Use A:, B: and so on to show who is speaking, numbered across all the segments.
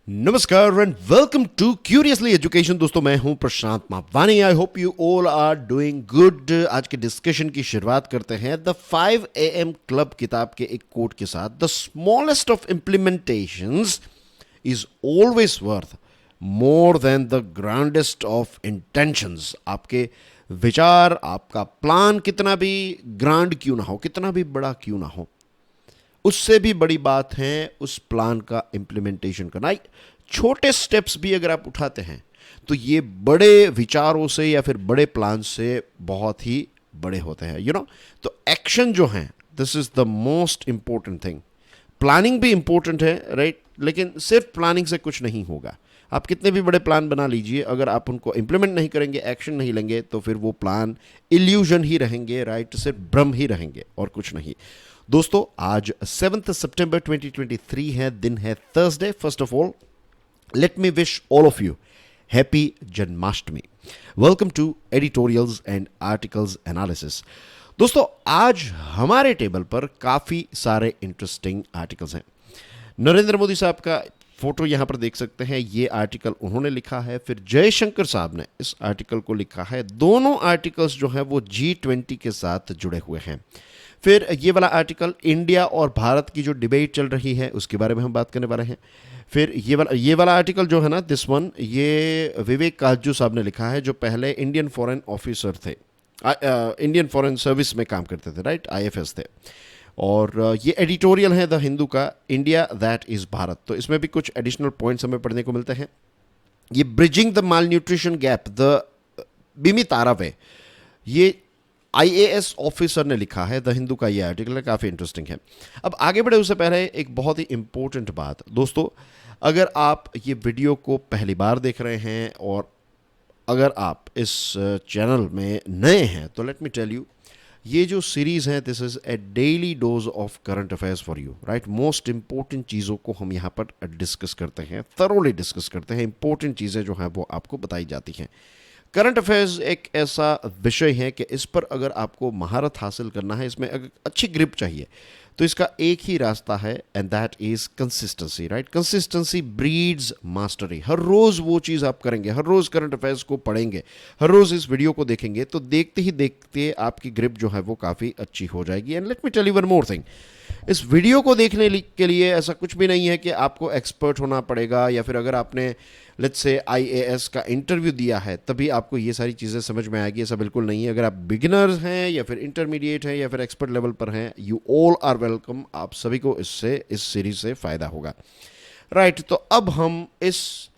A: नमस्कार and welcome to curiously education. दोस्तों, मैं हूं Prashant Mapwani. I hope you all are doing good. आज के डिस्कशन की शुरुआत करते हैं द 5 AM क्लब किताब के एक कोट के साथ। The smallest of implementations is always worth more than the grandest of intentions. आपके विचार, आपका प्लान कितना भी ग्रांड क्यों ना हो, कितना भी बड़ा क्यों ना हो, उससे भी बड़ी बात है उस प्लान का इम्प्लीमेंटेशन करना। छोटे स्टेप्स भी अगर आप उठाते हैं तो ये बड़े विचारों से या फिर बड़े प्लान से बहुत ही बड़े होते हैं, तो एक्शन जो है, this is the most important thing. Planning भी इंपॉर्टेंट है, राइट, लेकिन सिर्फ प्लानिंग से कुछ नहीं होगा। आप कितने भी बड़े प्लान बना लीजिए, अगर आप उनको इंप्लीमेंट नहीं करेंगे, एक्शन नहीं लेंगे, तो फिर वो प्लान इल्यूजन ही रहेंगे, राइट, सिर्फ भ्रम ही रहेंगे और कुछ नहीं। दोस्तों, आज 7 सितंबर 2023 है, दिन है Thursday. First of all, let me wish all of you happy Janmashtami. Welcome to editorials and articles analysis. दोस्तों, आज हमारे टेबल पर काफ़ी सारे इंटरेस्टिंग आर्टिकल्स हैं। नरेंद्र मोदी साहब का फोटो यहाँ पर देख सकते हैं, ये आर्टिकल उन्होंने लिखा है। फिर जयशंकर साहब ने इस आर्टिकल को लिखा है। दोनों आर्टिकल्स जो हैं वो G20 के साथ जुड़े हुए हैं। फिर ये वाला आर्टिकल इंडिया और भारत की जो डिबेट चल रही है उसके बारे में हम बात करने वाले हैं। फिर ये वाला आर्टिकल जो है ना, दिस वन, ये विवेक काजू साहब ने लिखा है, जो पहले इंडियन फॉरेन ऑफिसर थे, इंडियन फॉरेन सर्विस में काम करते थे, राइट, IFS थे। और ये एडिटोरियल है द हिंदू का, इंडिया दैट इज़ भारत। तो इसमें भी कुछ एडिशनल पॉइंट्स हमें पढ़ने को मिलते हैं। ये bridging the malnutrition gap, the Bemetara, ये IAS ऑफिसर ने लिखा है। द हिंदू का ये आर्टिकल है, काफ़ी इंटरेस्टिंग है। अब आगे बढ़े उससे पहले एक बहुत ही इंपॉर्टेंट बात। दोस्तों, अगर आप ये वीडियो को पहली बार देख रहे हैं और अगर आप इस चैनल में नए हैं, तो लेट मी टेल यू, ये जो सीरीज़ है, this is A daily dose of current affairs for you, right. Most important चीज़ों को हम यहाँ पर डिस्कस करते हैं, थरोली डिस्कस करते हैं। इंपॉर्टेंट चीज़ें जो हैं वो आपको बताई जाती हैं। करंट अफेयर्स एक ऐसा विषय है कि इस पर अगर आपको महारत हासिल करना है, इसमें अगर अच्छी ग्रिप चाहिए, तो इसका एक ही रास्ता है, and that is consistency, right. Consistency breeds mastery. हर रोज़ वो चीज़ आप करेंगे, हर रोज़ करंट अफेयर्स को पढ़ेंगे, हर रोज़ इस वीडियो को देखेंगे, तो देखते ही देखते आपकी ग्रिप जो है वो काफ़ी अच्छी हो जाएगी। And let me tell you one more thing, इस वीडियो को देखने के लिए ऐसा कुछ भी नहीं है कि आपको एक्सपर्ट होना पड़ेगा, या फिर अगर आपने लेट्स से IAS का इंटरव्यू दिया है तभी आपको ये सारी चीज़ें समझ में आएगी। ऐसा बिल्कुल नहीं है। अगर आप बिगिनर्स हैं या फिर इंटरमीडिएट हैं या फिर एक्सपर्ट लेवल पर हैं, यू ऑल आर वेलकम। आप सभी को इस सीरीज से फ़ायदा होगा, राइट। तो अब हम इस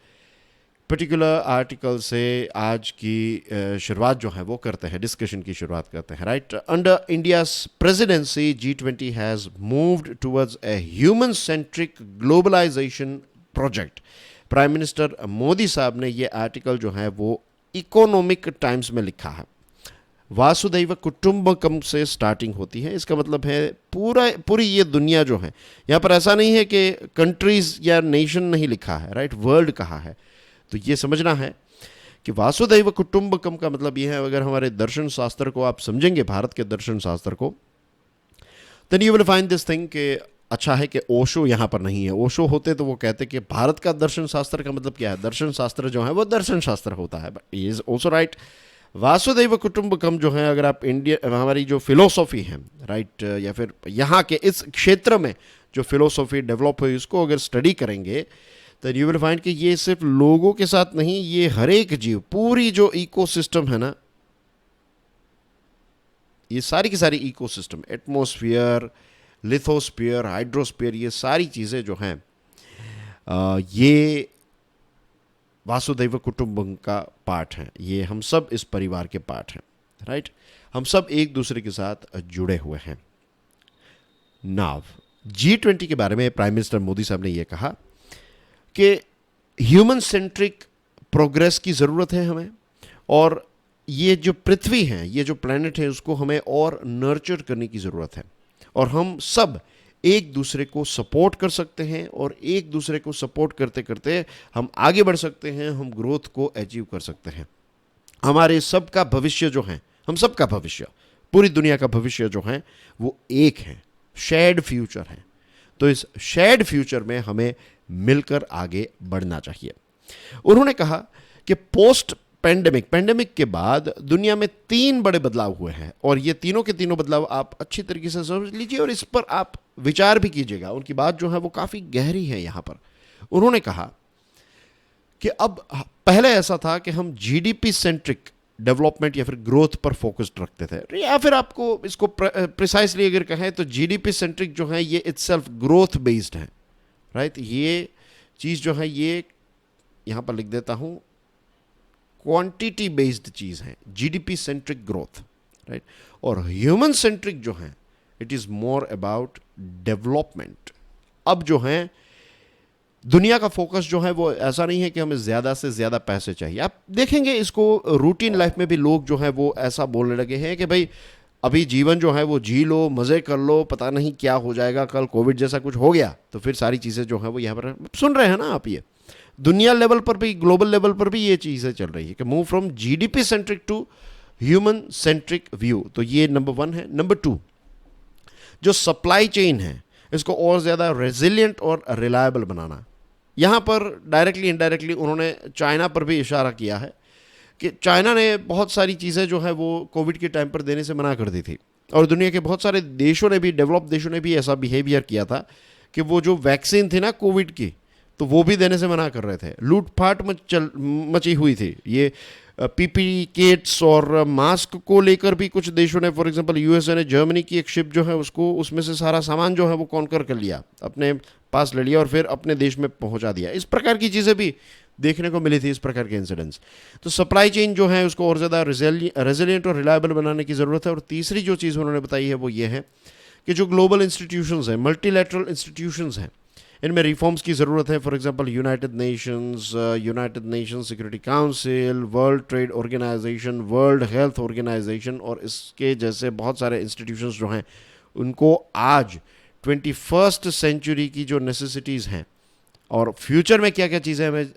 A: पर्टिकुलर आर्टिकल से आज की शुरुआत जो है वो करते हैं, डिस्कशन की शुरुआत करते हैं, right. Under India's presidency, G20 has moved towards a human centric globalisation project. Prime minister Modi साहब ने ये आर्टिकल जो है वो इकोनॉमिक टाइम्स में लिखा है। वासुदैव कुटुंबकम से स्टार्टिंग होती है। इसका मतलब है पूरी ये दुनिया जो है, यहाँ पर ऐसा नहीं है कि कंट्रीज या नेशन नहीं लिखा है, राइट, वर्ल्ड कहा है। तो ये समझना है कि वासुदैव कुटुंबकम का मतलब ये है, अगर हमारे दर्शन शास्त्र को आप समझेंगे, भारत के दर्शन शास्त्र को, then you will find this thing कि अच्छा है कि ओशो यहाँ पर नहीं है। ओशो होते तो वो कहते कि भारत का दर्शन शास्त्र का मतलब क्या है, दर्शन शास्त्र जो है वो दर्शन शास्त्र होता है, बट इज ऑल्सो राइट। वासुदैव कुटुंबकम जो है, अगर आप इंडिया, हमारी जो फिलोसॉफी है, राइट, या फिर यहाँ के इस क्षेत्र में जो फिलोसॉफी डेवलप हुई उसको अगर स्टडी करेंगे, तो यू विल फाइंड कि ये सिर्फ लोगों के साथ नहीं, ये हर एक जीव, पूरी जो इकोसिस्टम है ना, ये सारी की सारी इकोसिस्टम, एटमॉस्फेयर, लिथोस्फीयर, हाइड्रोस्फीयर, ये सारी चीज़ें जो हैं ये वासुदैव कुटुंबकम का पार्ट हैं। ये हम सब इस परिवार के पार्ट हैं, राइट। हम सब एक दूसरे के साथ जुड़े हुए हैं। नाव G20 के बारे में प्राइम मिनिस्टर मोदी साहब ने ये कहा कि ह्यूमन सेंट्रिक प्रोग्रेस की ज़रूरत है हमें, और ये जो पृथ्वी है, ये जो प्लैनेट है, उसको हमें और नर्चर करने की ज़रूरत है। और हम सब एक दूसरे को सपोर्ट कर सकते हैं, और एक दूसरे को सपोर्ट करते करते हम आगे बढ़ सकते हैं, हम ग्रोथ को अचीव कर सकते हैं। हमारे सब का भविष्य जो है, हम सब का भविष्य, पूरी दुनिया का भविष्य जो है वो एक है, शेयर्ड फ्यूचर है। तो इस शेयर्ड फ्यूचर में हमें मिलकर आगे बढ़ना चाहिए। उन्होंने कहा कि पोस्ट पैंडेमिक के बाद दुनिया में 3 बड़े बदलाव हुए हैं और ये तीनों के तीनों बदलाव आप अच्छी तरीके से समझ लीजिए और इस पर आप विचार भी कीजिएगा। उनकी बात जो है वो काफ़ी गहरी है यहाँ पर। उन्होंने कहा कि अब पहले ऐसा था कि हम जीडीपी सेंट्रिक डेवलपमेंट या फिर ग्रोथ पर फोकस्ड रखते थे, या फिर आपको इसको प्रिसाइसली अगर कहें तो जीडीपी सेंट्रिक जो है ये इटसेल्फ ग्रोथ बेस्ड है, राइट। ये चीज़ जो है ये यहाँ पर लिख देता हूँ, क्वांटिटी बेस्ड चीज़ है जीडीपी सेंट्रिक ग्रोथ, राइट। और ह्यूमन सेंट्रिक जो है it is more about development. अब जो है दुनिया का फोकस जो है वो ऐसा नहीं है कि हमें ज़्यादा से ज़्यादा पैसे चाहिए। आप देखेंगे इसको रूटीन लाइफ में भी लोग जो है वो ऐसा बोलने लगे हैं कि भाई अभी जीवन जो है वो जी लो, मज़े कर लो, पता नहीं क्या हो जाएगा, कल कोविड जैसा कुछ हो गया तो फिर सारी चीज़ें जो है वो यहाँ पर सुन रहे हैं ना आप। ये दुनिया लेवल पर भी, ग्लोबल लेवल पर भी ये चीज़ें चल रही है कि move from GDP centric to human centric view. तो ये नंबर 1 है। नंबर 2, जो सप्लाई चेन है इसको और ज़्यादा रेजिलियंट और रिलायबल बनाना। यहाँ पर डायरेक्टली इनडायरेक्टली उन्होंने चाइना पर भी इशारा किया है कि चाइना ने बहुत सारी चीज़ें जो है वो कोविड के टाइम पर देने से मना कर दी थी और दुनिया के बहुत सारे देशों ने भी, डेवलप्ड देशों ने भी ऐसा बिहेवियर किया था कि वो जो वैक्सीन थी ना कोविड की, तो वो भी देने से मना कर रहे थे। लूटपाट मची हुई थी। ये पीपी किट्स और मास्क को लेकर भी कुछ देशों ने, फॉर एग्जांपल यूएसए ने जर्मनी की एक शिप जो है उसको, उसमें से सारा सामान जो है वो कॉन्कर कर लिया, अपने पास ले लिया और फिर अपने देश में पहुंचा दिया। इस प्रकार की चीज़ें भी देखने को मिली थी, इस प्रकार के इंसिडेंट्स। तो सप्लाई चेन जो है उसको और ज़्यादा रेजिलियंट और रिलायबल बनाने की ज़रूरत है। और तीसरी जो चीज़ उन्होंने बताई है वो ये है कि जो ग्लोबल इंस्टीट्यूशंस हैं, मल्टीलैटरल इंस्टीट्यूशंस हैं, इनमें रिफॉर्म्स की ज़रूरत है। For example United Nations Security Council, World Trade Organization, World Health Organization और इसके जैसे बहुत सारे इंस्टीट्यूशंस जो हैं उनको आज 21st सेंचुरी की जो नेसेसिटीज़ हैं और फ्यूचर में क्या क्या चीज़ें हमें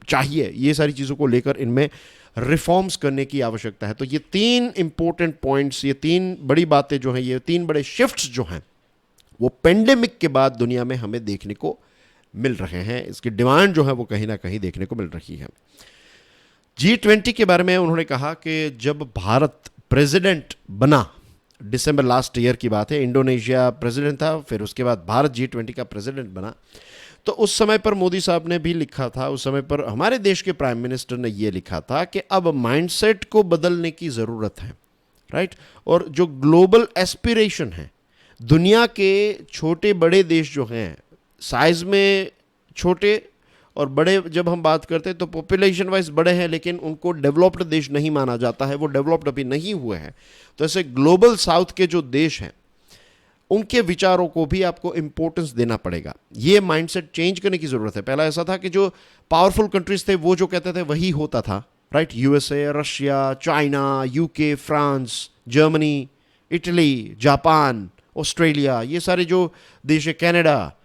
A: चाहिए, ये सारी चीज़ों को लेकर इनमें रिफॉर्म्स करने की आवश्यकता है। तो ये 3 इंपॉर्टेंट पॉइंट्स, ये 3 बड़ी बातें जो हैं, ये 3 बड़े शिफ्ट्स जो हैं वो पेंडेमिक के बाद दुनिया में हमें देखने को मिल रहे हैं। इसकी डिमांड जो है वो कहीं ना कहीं देखने को मिल रही है। G20 के बारे में उन्होंने कहा कि जब भारत प्रेसिडेंट बना, दिसंबर लास्ट ईयर की बात है, इंडोनेशिया प्रेसिडेंट था, फिर उसके बाद भारत G20 का प्रेसिडेंट बना, तो उस समय पर मोदी साहब ने भी लिखा था, उस समय पर हमारे देश के प्राइम मिनिस्टर ने ये लिखा था कि अब माइंडसेट को बदलने की ज़रूरत है, राइट। और जो ग्लोबल एस्पिरेशन है, दुनिया के छोटे बड़े देश जो हैं, साइज़ में छोटे और बड़े जब हम बात करते हैं तो पॉपुलेशन वाइज बड़े हैं, लेकिन उनको डेवलप्ड देश नहीं माना जाता है, वो डेवलप्ड अभी नहीं हुए हैं। तो ऐसे ग्लोबल साउथ के जो देश हैं उनके विचारों को भी आपको इंपॉर्टेंस देना पड़ेगा। ये माइंडसेट चेंज करने की ज़रूरत है। पहला ऐसा था कि जो पावरफुल कंट्रीज थे वो जो कहते थे वही होता था, right. USA, Russia, China, UK, France, Germany, Italy, Japan, Australia, ये सारे जो देश है, कनाडा,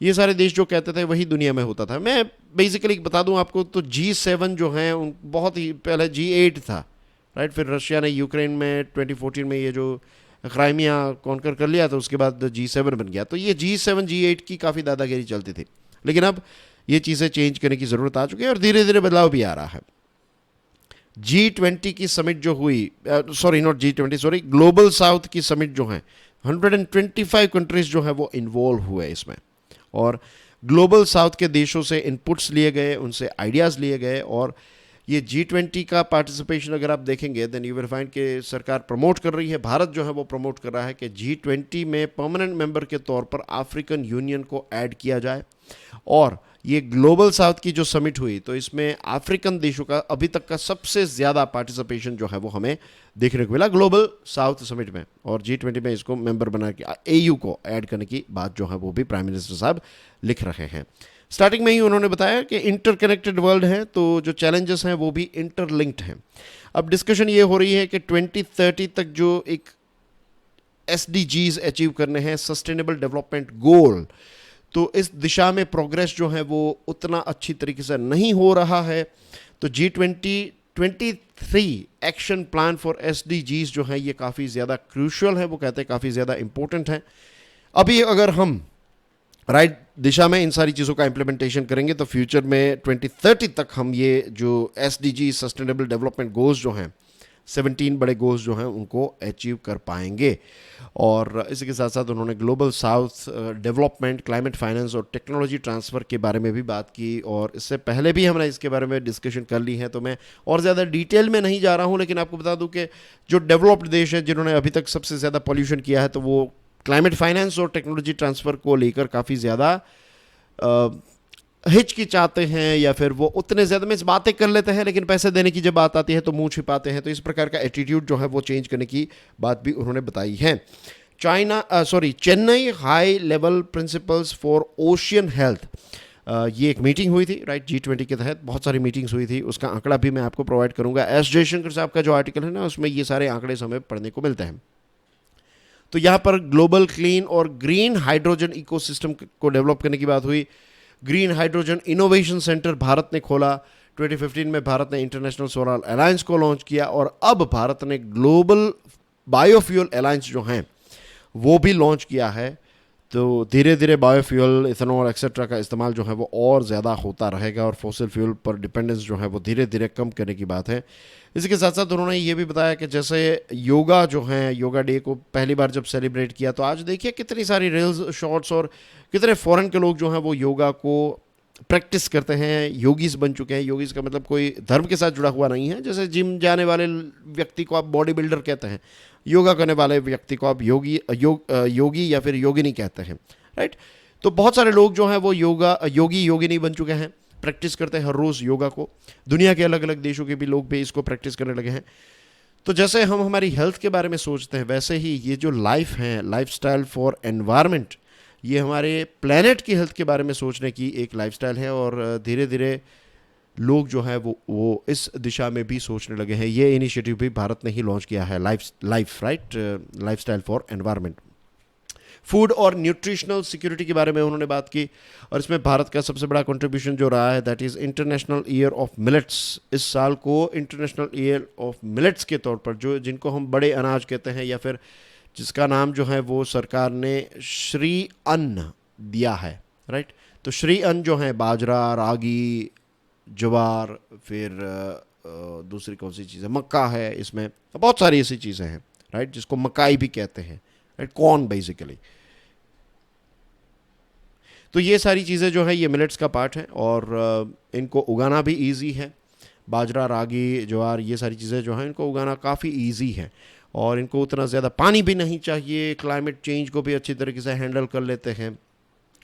A: ये सारे देश जो कहते थे वही दुनिया में होता था। मैं बेसिकली बता दूं आपको तो G7 जो हैं उन बहुत ही पहले G8 था, राइट। फिर रशिया ने यूक्रेन में 2014 में ये जो क्राइमिया कॉन्कर कर लिया, तो उसके बाद G7 बन गया। तो ये G7 G8 की काफ़ी दादागिरी चलती थी, लेकिन अब ये चीज़ें चेंज करने की ज़रूरत आ चुकी है और धीरे धीरे बदलाव भी आ रहा है। G20 की समिट जो हुई, ग्लोबल साउथ की समिट जो है, 125 कंट्रीज जो है वो इन्वॉल्व हुए इसमें और ग्लोबल साउथ के देशों से इनपुट्स लिए गए, उनसे आइडियाज़ लिए गए। और ये G20 का पार्टिसिपेशन अगर आप देखेंगे देन यू विल फाइंड कि सरकार प्रमोट कर रही है, भारत जो है वो प्रमोट कर रहा है कि G20 में परमानेंट मेंबर के तौर पर अफ्रीकन यूनियन को ऐड किया जाए। और ये ग्लोबल साउथ की जो समिट हुई तो इसमें अफ्रीकन देशों का अभी तक का सबसे ज़्यादा पार्टिसिपेशन जो है वो हमें देखने को मिला ग्लोबल साउथ समिट में। और G20 में इसको मेंबर बना के AU को ऐड करने की बात जो है वो भी प्राइम मिनिस्टर साहब लिख रहे हैं। स्टार्टिंग में ही उन्होंने बताया कि इंटरकनेक्टेड वर्ल्ड है, तो जो चैलेंजेस हैं वो भी इंटरलिंक्ड हैं। अब डिस्कशन ये हो रही है कि 2030 तक जो एक SDGs अचीव करने हैं, सस्टेनेबल डेवलपमेंट गोल, तो इस दिशा में प्रोग्रेस जो है वो उतना अच्छी तरीके से नहीं हो रहा है। तो G23 action plan for SDGs जो है ये काफ़ी ज़्यादा क्रूशियल है, वो कहते हैं काफ़ी ज़्यादा इंपॉर्टेंट है। अभी अगर हम राइट दिशा में इन सारी चीज़ों का इम्प्लीमेंटेशन करेंगे तो फ्यूचर में 2030 तक हम ये जो SDG सस्टेनेबल डेवलपमेंट गोल्स जो हैं 17 बड़े गोल्स जो हैं उनको अचीव कर पाएंगे। और इसी के साथ साथ उन्होंने global south development, climate finance और टेक्नोलॉजी ट्रांसफ़र के बारे में भी बात की, और इससे पहले भी हमने इसके बारे में डिस्कशन कर ली है, तो मैं और ज़्यादा डिटेल में नहीं जा रहा हूँ। लेकिन आपको बता दूँ कि जो डेवलप्ड देश हैं जिन्होंने अभी तक सबसे ज़्यादा पॉल्यूशन किया है, तो वो क्लाइमेट फाइनेंस और टेक्नोलॉजी ट्रांसफ़र को लेकर काफ़ी ज़्यादा हिचकिचाते हैं, या फिर वो उतने ज़्यादा में बातें कर लेते हैं, लेकिन पैसे देने की जब बात आती है तो मुंह छिपाते हैं। तो इस प्रकार का एटीट्यूड जो है वो चेंज करने की बात भी उन्होंने बताई है। Chennai high level principles for ocean health, ये एक मीटिंग हुई थी, राइट, G20 के तहत बहुत सारी मीटिंग्स हुई थी। उसका आंकड़ा भी मैं आपको प्रोवाइड करूंगा। एस जयशंकर साहब का जो आर्टिकल है ना, उसमें ये सारे आंकड़े हमें पढ़ने को मिलते हैं। तो यहाँ पर ग्लोबल क्लीन और ग्रीन हाइड्रोजन इकोसिस्टम को डेवलप करने की बात हुई। Green hydrogen innovation centre Bharat ने खोला। 2015 में भारत ने इंटरनेशनल सोलर अलायंस को लॉन्च किया, और अब भारत ने ग्लोबल बायोफ्यूल अलायंस जो हैं वो भी लॉन्च किया है। तो धीरे धीरे बायोफ्यूल, इथेनॉल एक्सेट्रा का इस्तेमाल जो है वो और ज़्यादा होता रहेगा, और फॉसिल फ्यूल पर डिपेंडेंस जो है वो धीरे धीरे कम करने की बात है। इसी के साथ साथ उन्होंने ये भी बताया कि जैसे योगा जो है, योगा डे को पहली बार जब सेलिब्रेट किया, तो आज देखिए कितनी सारी रील्स, शॉर्ट्स और कितने फॉरेन के लोग जो हैं वो योगा को प्रैक्टिस करते हैं, योगीज बन चुके हैं। योगीज का मतलब कोई धर्म के साथ जुड़ा हुआ नहीं है। जैसे जिम जाने वाले व्यक्ति को आप बॉडी बिल्डर कहते हैं, योगा करने वाले व्यक्ति को आप योगी या फिर योगिनी कहते हैं, राइट। तो बहुत सारे लोग जो हैं वो योगिनी बन चुके हैं, प्रैक्टिस करते हैं हर रोज़ योगा को। दुनिया के अलग अलग देशों के भी लोग भी इसको प्रैक्टिस करने लगे हैं। तो जैसे हम हमारी हेल्थ के बारे में सोचते हैं, वैसे ही ये जो लाइफ है, लाइफस्टाइल फॉर एनवायरनमेंट, ये हमारे प्लेनेट की हेल्थ के बारे में सोचने की एक लाइफस्टाइल है। और धीरे धीरे लोग जो है वो इस दिशा में भी सोचने लगे हैं। ये इनिशिएटिव भी भारत ने ही लॉन्च किया है, लाइफस्टाइल फॉर एनवायरनमेंट। फूड और न्यूट्रिशनल सिक्योरिटी के बारे में उन्होंने बात की, और इसमें भारत का सबसे बड़ा कंट्रीब्यूशन जो रहा है, that is international year of millets. इस साल को इंटरनेशनल ईयर ऑफ मिलेट्स के तौर पर, जो जिनको हम बड़े अनाज कहते हैं, या फिर जिसका नाम जो है वो सरकार ने श्री अन्न दिया है, राइट। तो श्री अन्न जो है बाजरा, रागी, ज्वार, फिर दूसरी कौन सी चीज़ है, मक्का है, इसमें बहुत सारी ऐसी चीज़ें हैं, राइट, जिसको मकाई भी कहते हैं, राइट, कॉर्न बेसिकली। तो ये सारी चीज़ें जो है ये मिलेट्स का पार्ट है, और इनको उगाना भी इजी है। बाजरा, रागी, ज्वार, ये सारी चीज़ें जो हैं इनको उगाना काफ़ी इजी है, और इनको उतना ज़्यादा पानी भी नहीं चाहिए। क्लाइमेट चेंज को भी अच्छी तरीके से हैंडल कर लेते हैं।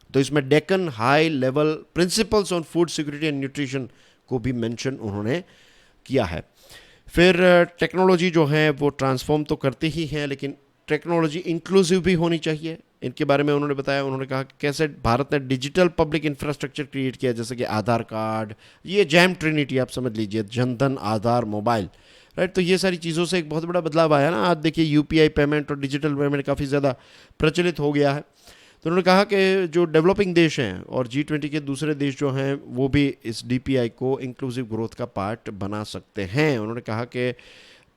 A: तो इसमें Deccan high level principles on food security and nutrition को भी मेंशन उन्होंने किया है। फिर टेक्नोलॉजी जो है वो ट्रांसफॉर्म तो करती ही है, लेकिन टेक्नोलॉजी इंक्लूसिव भी होनी चाहिए। इनके बारे में उन्होंने बताया। उन्होंने कहा कि कैसे भारत ने डिजिटल पब्लिक इंफ्रास्ट्रक्चर क्रिएट किया, जैसे कि आधार कार्ड, ये जैम ट्रिनिटी आप समझ लीजिए, जनधन, आधार, मोबाइल, राइट। तो ये सारी चीज़ों से एक बहुत बड़ा बदलाव आया ना। आज देखिए UPI पेमेंट और डिजिटल पेमेंट काफ़ी ज़्यादा प्रचलित हो गया है। तो उन्होंने कहा कि जो डेवलपिंग देश हैं और G20 के दूसरे देश जो हैं वो भी इस DPI को इंक्लूसिव ग्रोथ का पार्ट बना सकते हैं। उन्होंने कहा कि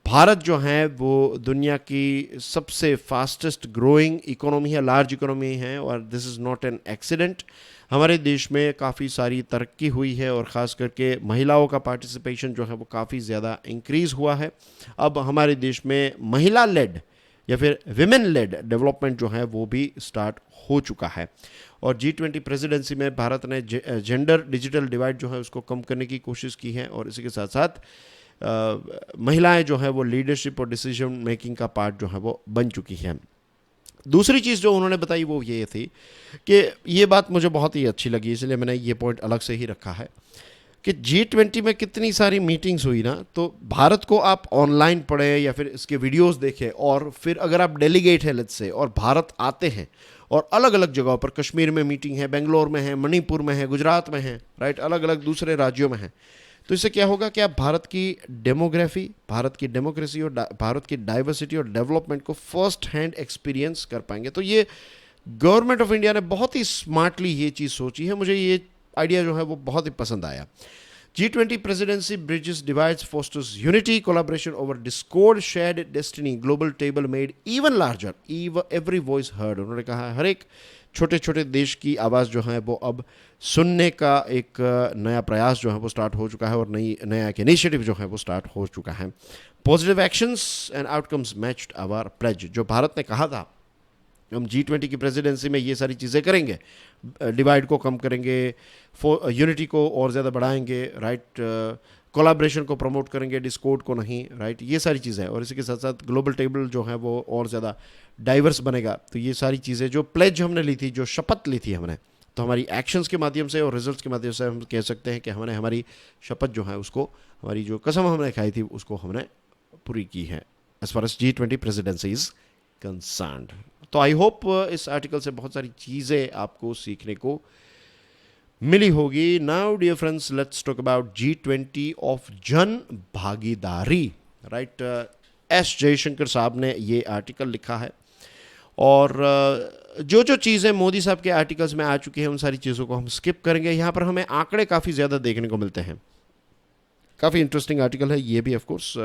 A: भारत जो है वो दुनिया की सबसे फास्टेस्ट ग्रोइंग इकोनॉमी है, लार्ज इकोनॉमी है, और this is not an accident. हमारे देश में काफ़ी सारी तरक्की हुई है, और ख़ास करके महिलाओं का पार्टिसिपेशन जो है वो काफ़ी ज़्यादा इंक्रीज़ हुआ है। अब हमारे देश में महिला लेड या फिर विमेन लेड डेवलपमेंट जो है वो भी स्टार्ट हो चुका है। और G20 प्रेसिडेंसी में भारत ने जेंडर डिजिटल डिवाइड जो है उसको कम करने की कोशिश की है, और इसी के साथ साथ महिलाएं जो है वो लीडरशिप और डिसीजन मेकिंग का पार्ट जो है वो बन चुकी है। दूसरी चीज़ जो उन्होंने बताई वो ये थी कि ये बात मुझे बहुत ही अच्छी लगी, इसलिए मैंने ये पॉइंट अलग से ही रखा है कि G20 में कितनी सारी मीटिंग्स हुई ना। तो भारत को आप ऑनलाइन पढ़ें या फिर इसके वीडियोस देखें, और फिर अगर आप डेलीगेट हैं लेट्स से और भारत आते हैं और अलग अलग जगहों पर, कश्मीर में मीटिंग है, बेंगलोर में है, मणिपुर में है, गुजरात में है, राइट, अलग अलग दूसरे राज्यों में है, तो इससे क्या होगा कि आप भारत की डेमोग्राफी, भारत की डेमोक्रेसी और भारत की डाइवर्सिटी और डेवलपमेंट को फर्स्ट हैंड एक्सपीरियंस कर पाएंगे। तो ये गवर्नमेंट ऑफ इंडिया ने बहुत ही स्मार्टली ये चीज़ सोची है। मुझे ये आइडिया जो है वो बहुत ही पसंद आया। G20 presidency bridges divides, fosters unity, collaboration over discord, shared destiny, global table made even larger, every voice heard। उन्होंने कहा हर एक छोटे छोटे देश की आवाज़ जो है वो अब सुनने का एक नया प्रयास जो है वो स्टार्ट हो चुका है और नया एक इनिशिएटिव जो है वो स्टार्ट हो चुका है। Positive actions and outcomes matched our pledge, जो भारत ने कहा था हम G20 की प्रेसिडेंसी में ये सारी चीज़ें करेंगे, डिवाइड को कम करेंगे, यूनिटी को और ज़्यादा बढ़ाएंगे, राइट, कोलैबोरेशन को प्रमोट करेंगे, डिस्कॉर्ड को नहीं, राइट, ये सारी चीज़ें, और इसी के साथ साथ ग्लोबल टेबल जो है वो और ज़्यादा डाइवर्स बनेगा। तो ये सारी चीज़ें जो प्लेज हमने ली थी, जो शपथ ली थी हमने, तो हमारी एक्शंस के माध्यम से और रिजल्ट्स के माध्यम से हम कह सकते हैं कि हमने हमारी शपथ जो है उसको, हमारी जो कसम हमने खाई थी उसको हमने पूरी की है as far as G20 presidency is concerned. तो आई होप इस आर्टिकल से बहुत सारी चीज़ें आपको सीखने को मिली होगी। Now dear friends, let's talk about G20 of Jan Bhagidari, right. S Jaishankar साहब ने ये आर्टिकल लिखा है, और जो जो चीज़ें मोदी साहब के आर्टिकल्स में आ चुकी हैं उन सारी चीज़ों को हम स्किप करेंगे। यहाँ पर हमें आंकड़े काफ़ी ज़्यादा देखने को मिलते हैं, काफ़ी इंटरेस्टिंग आर्टिकल है ये भी ऑफ कोर्स।